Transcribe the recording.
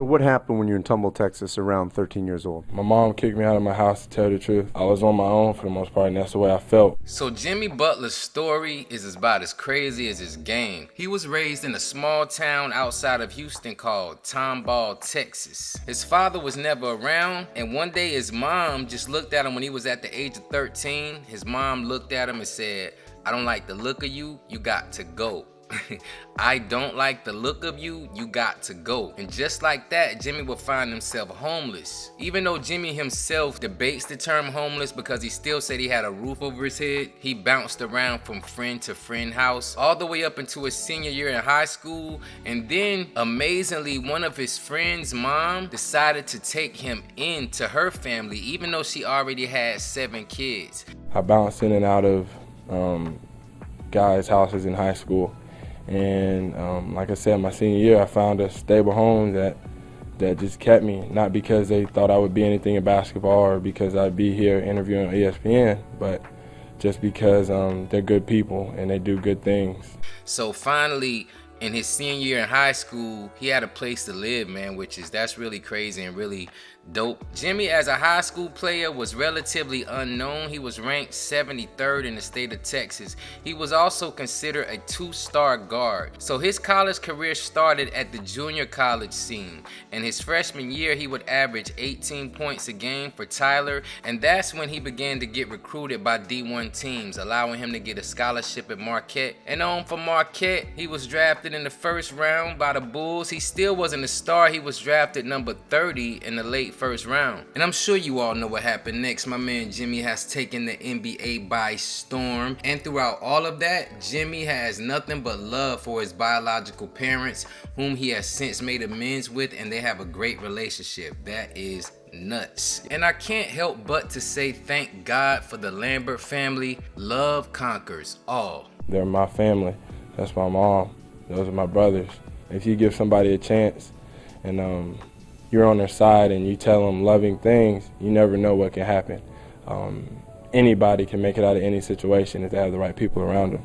What happened when you were in Tumble, Texas, around 13 years old? My mom kicked me out of my house, to tell the truth. I was on my own for the most part, and that's the way I felt. So Jimmy Butler's story is about as crazy as his game. He was raised in a small town outside of Houston called Tomball, Texas. His father was never around, and one day his mom just looked at him when he was at the age of 13. His mom looked at him and said, "I don't like the look of you, you got to go." I don't like the look of you, you got to go. And just like that, Jimmy would find himself homeless. Even though Jimmy himself debates the term homeless because he still said he had a roof over his head, he bounced around from friend to friend house all the way up into his senior year in high school. And then amazingly, one of his friends' mom decided to take him into her family even though she already had 7 kids. I bounced in and out of guys' houses in high school. And like I said, my senior year, I found a stable home that just kept me, not because they thought I would be anything in basketball or because I'd be here interviewing on ESPN, but just because they're good people and they do good things. So finally, in his senior year in high school, he had a place to live, man, that's really crazy and really dope. Jimmy, as a high school player, was relatively unknown. He was ranked 73rd in the state of Texas. He was also considered a 2-star guard. So his college career started at the junior college scene. In his freshman year, he would average 18 points a game for Tyler, and that's when he began to get recruited by D1 teams, allowing him to get a scholarship at Marquette. And on for Marquette, he was drafted in the first round by the Bulls. He still wasn't a star. He was drafted number 30 in the late first round. And I'm sure you all know what happened next. My man Jimmy has taken the NBA by storm. And throughout all of that, Jimmy has nothing but love for his biological parents, whom he has since made amends with, and they have a great relationship. That is nuts. And I can't help but to say thank God for the Lambert family. Love conquers all. They're my family. That's my mom. Those are my brothers. If you give somebody a chance and you're on their side and you tell them loving things, you never know what can happen. Anybody can make it out of any situation if they have the right people around them.